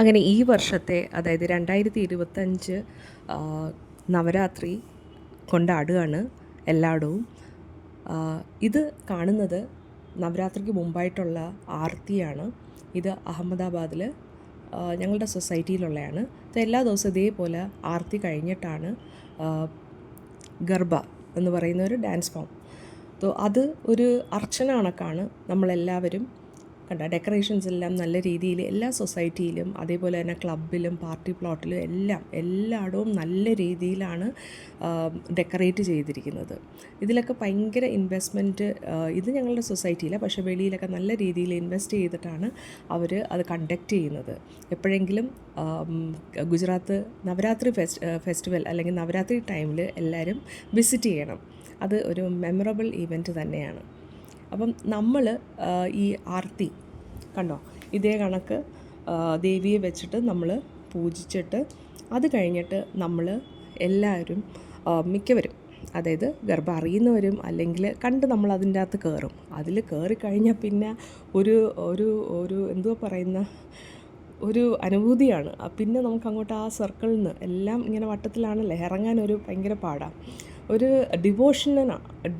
അങ്ങനെ ഈ വർഷത്തെ അതായത് 2025 നവരാത്രി കൊണ്ടാടുകയാണ് എല്ലായിടവും. ഇത് കാണുന്നത് നവരാത്രിക്ക് മുമ്പായിട്ടുള്ള ആർത്തിയാണ്. ഇത് അഹമ്മദാബാദിൽ ഞങ്ങളുടെ സൊസൈറ്റിയിലുള്ളതാണ്. എല്ലാ ദിവസവും ഇതേപോലെ ആർത്തി കഴിഞ്ഞിട്ടാണ് ഗർബ എന്ന് പറയുന്ന ഒരു ഡാൻസ് ഫോം. അത് ഒരു അർച്ചന കണക്കാണ്. നമ്മളെല്ലാവരും കണ്ട ഡെക്കറേഷൻസ് എല്ലാം നല്ല രീതിയിൽ എല്ലാ സൊസൈറ്റിയിലും അതേപോലെ തന്നെ ക്ലബിലും പാർട്ടി പ്ലോട്ടിലും എല്ലായിടവും നല്ല രീതിയിലാണ് ഡെക്കറേറ്റ് ചെയ്തിരിക്കുന്നത്. ഇതിലൊക്കെ ഭയങ്കര ഇൻവെസ്റ്റ്മെൻറ്റ്, ഇത് ഞങ്ങളുടെ സൊസൈറ്റിയിലാണ്, പക്ഷേ വെളിയിലൊക്കെ നല്ല രീതിയിൽ ഇൻവെസ്റ്റ് ചെയ്തിട്ടാണ് അവർ അത് കണ്ടക്റ്റ് ചെയ്യുന്നത്. എപ്പോഴെങ്കിലും ഗുജറാത്ത് നവരാത്രി ഫെസ്റ്റിവൽ അല്ലെങ്കിൽ നവരാത്രി ടൈമിൽ എല്ലാവരും വിസിറ്റ് ചെയ്യണം. അത് ഒരു മെമ്മറബിൾ ഈവൻറ്റ് തന്നെയാണ്. അപ്പം നമ്മൾ ഈ ആർത്തി കണ്ടോ, ഇതേ കണക്ക് ദേവിയെ വെച്ചിട്ട് നമ്മൾ പൂജിച്ചിട്ട് അത് കഴിഞ്ഞിട്ട് നമ്മൾ എല്ലാവരും മിക്കവരും, അതായത് ഗർഭ അറിയുന്നവരും അല്ലെങ്കിൽ കണ്ട് നമ്മൾ അതിൻ്റെ അകത്ത് കയറും. അതിൽ കയറിക്കഴിഞ്ഞാൽ പിന്നെ ഒരു ഒരു ഒരു എന്തുവാ പറയുന്ന ഒരു അനുഭൂതിയാണ്. പിന്നെ നമുക്ക് അങ്ങോട്ട് ആ സർക്കിളിൽ നിന്ന് എല്ലാം ഇങ്ങനെ വട്ടത്തിലാണല്ലേ, ഇറങ്ങാനൊരു ഭയങ്കര പാടാണ്. ഒരു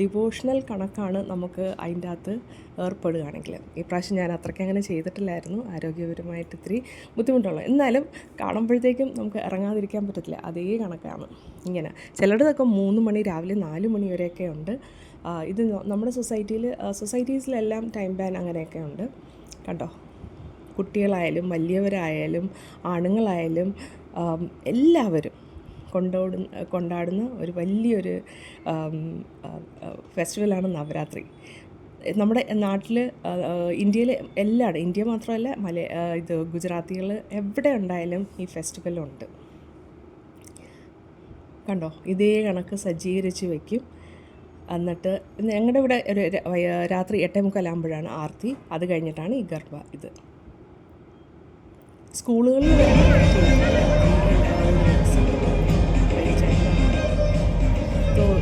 ഡിവോഷണൽ കണക്കാണ് നമുക്ക് അതിൻ്റെ അകത്ത് ഏർപ്പെടുകയാണെങ്കിൽ. ഈ പ്രാവശ്യം ഞാൻ അത്രയ്ക്ക് അങ്ങനെ ചെയ്തിട്ടില്ലായിരുന്നു, ആരോഗ്യപരമായിട്ട് ഇത്തിരി ബുദ്ധിമുട്ടുള്ളത്. എന്നാലും കാണുമ്പോഴത്തേക്കും നമുക്ക് ഇറങ്ങാതിരിക്കാൻ പറ്റത്തില്ല. അതേ കണക്കാണ് ഇങ്ങനെ. ചിലയിടത്തൊക്കെ 3 മണി രാവിലെ 4 മണി വരെയൊക്കെ ഉണ്ട്. ഇത് നമ്മുടെ സൊസൈറ്റീസിലെല്ലാം ടൈം ബാൻ അങ്ങനെയൊക്കെ ഉണ്ട്. കണ്ടോ, കുട്ടികളായാലും വലിയവരായാലും ആണുങ്ങളായാലും എല്ലാവരും കൊണ്ടാടുന്ന ഒരു വലിയൊരു ഫെസ്റ്റിവലാണ് നവരാത്രി. നമ്മുടെ നാട്ടിൽ ഇന്ത്യയിൽ എല്ലായിടും, ഇന്ത്യ മാത്രമല്ല ഇത് ഗുജറാത്തികൾ എവിടെ ഉണ്ടായാലും ഈ ഫെസ്റ്റിവലുണ്ട്. കണ്ടോ, ഇതേ കണക്ക് സജ്ജീകരിച്ച് വയ്ക്കും. എന്നിട്ട് ഞങ്ങളുടെ ഇവിടെ ഒരു രാത്രി 8:45 ആർത്തി. അത് കഴിഞ്ഞിട്ടാണ് ഈ ഗർഭ. ഇത് സ്കൂളുകളിൽ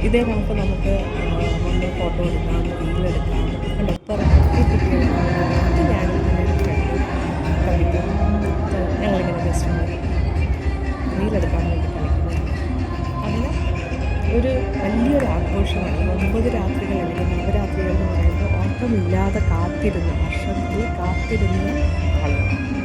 ഇതേ കണക്ക് നമുക്ക് വന്ന് ഫോട്ടോ എടുക്കാം, റീലെടുക്കാം. കറക്റ്റ് കുട്ടികളൊക്കെ ഞാനും കളിക്കും. ഞങ്ങളിങ്ങനെ ജസ്റ്റ് റീലെടുക്കാൻ വേണ്ടി കളിക്കുന്നത്. അങ്ങനെ ഒരു വലിയൊരു ആഘോഷമാണ് 9 രാത്രികൾ അല്ലെങ്കിൽ നവരാത്രികൾ എന്ന് പറയുമ്പോൾ ഓട്ടമില്ലാതെ കാത്തിരുന്ന, വർഷത്തിൽ കാത്തിരുന്ന ആളുകൾ.